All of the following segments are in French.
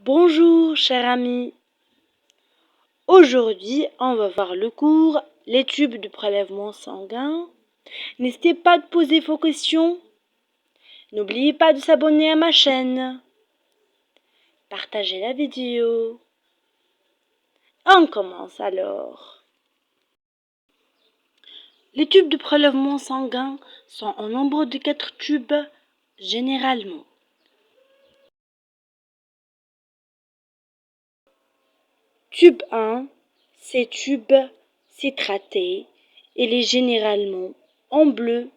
Bonjour, cher ami. Aujourd'hui, on va voir le cours Les tubes de prélèvement sanguin. N'hésitez pas de poser vos questions. N'oubliez pas de s'abonner à ma chaîne. Partagez la vidéo. On commence alors. Les tubes de prélèvement sanguin sont en nombre de 4 tubes généralement. Tube 1, c'est tube citraté. Il est généralement en bleu.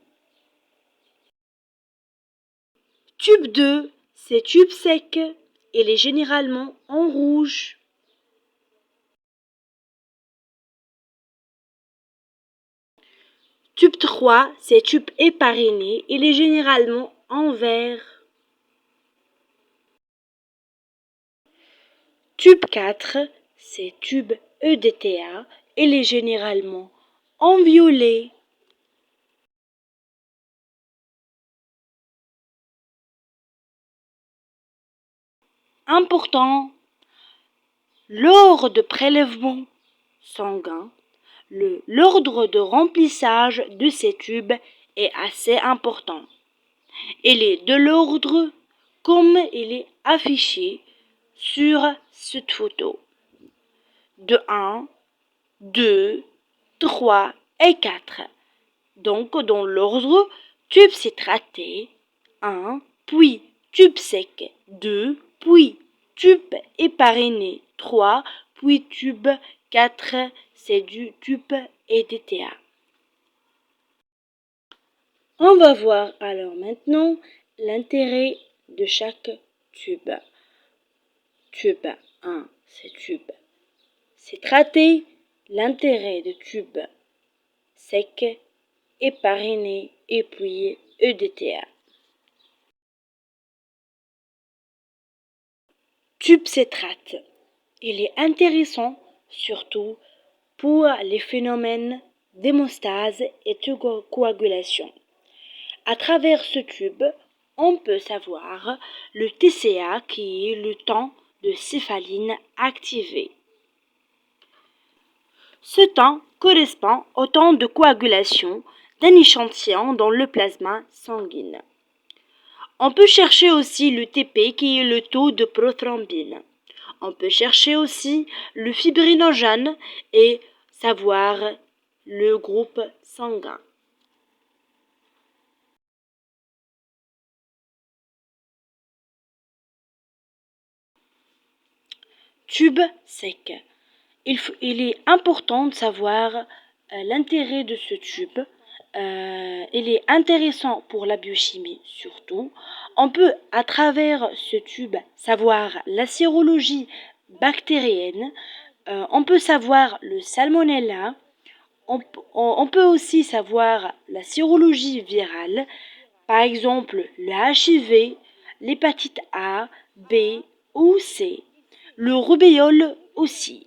Tube 2, c'est tube sec. Il est généralement en rouge. Tube 3, c'est tube épariné. Il est généralement en vert. Tube 4, c'est tube EDTA. Il est généralement en violet. Important, lors de prélèvement sanguin, l'ordre de remplissage de ces tubes est assez important. Il est de l'ordre comme il est affiché sur cette photo. De 1, 2, 3 et 4. Donc dans l'ordre, tube citraté 1, puis tube sec 2, puis tube épariné 3, puis tube 4, c'est du tube EDTA. On va voir alors maintenant l'intérêt de chaque tube. Tube 1, c'est tube citraté. L'intérêt de tube sec, épariné et puis EDTA. Tube citrate. Il est intéressant surtout pour les phénomènes d'hémostase et de coagulation. À travers ce tube, on peut savoir le TCA qui est le temps de céphaline activé. Ce temps correspond au temps de coagulation d'un échantillon dans le plasma sanguin. On peut chercher aussi le TP qui est le taux de prothrombine. On peut chercher aussi le fibrinogène et savoir le groupe sanguin. Tube sec. Il est important de savoir l'intérêt de ce tube. Il est intéressant pour la biochimie surtout. On peut à travers ce tube savoir la sérologie bactérienne. On peut savoir le salmonella. On peut aussi savoir la sérologie virale. Par exemple le HIV, l'hépatite A, B ou C. Le rubéole aussi.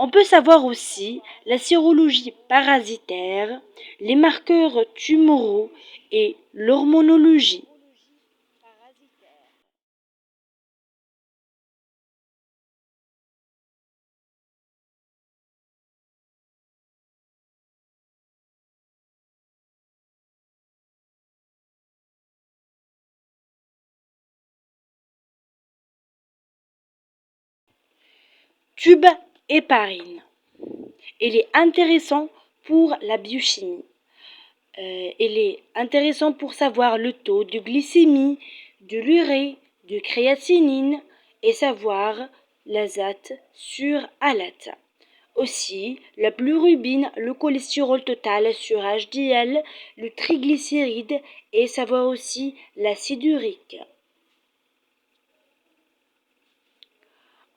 On peut savoir aussi la sérologie parasitaire, les marqueurs tumoraux et l'hormonologie. Tube héparine. Il est intéressant pour la biochimie. Il est intéressant pour savoir le taux de glycémie, de l'urée, de créatinine et savoir l'azate sur alate. Aussi, la bilirubine, le cholestérol total sur HDL, le triglycéride et savoir aussi l'acide urique.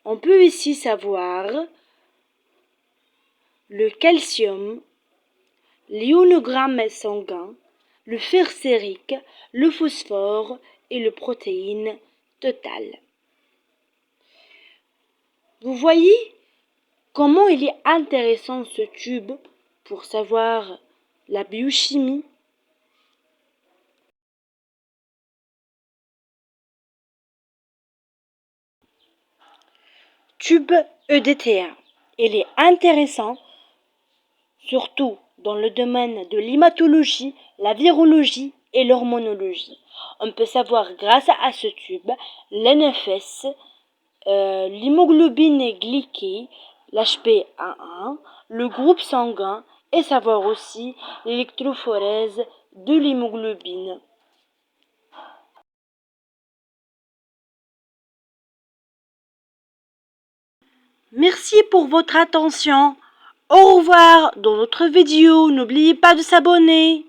On peut ici savoir le calcium, l'ionogramme sanguin, le fer sérique, le phosphore et le protéine totale. Vous voyez comment il est intéressant ce tube pour savoir la biochimie. tube EDTA. Il est intéressant, surtout dans le domaine de l'hématologie, la virologie et l'hormonologie. On peut savoir grâce à ce tube l'NFS, l'hémoglobine glyquée, l'HbA1, le groupe sanguin et savoir aussi l'électrophorèse de l'hémoglobine. Merci pour votre attention. Au revoir dans notre vidéo. N'oubliez pas de s'abonner.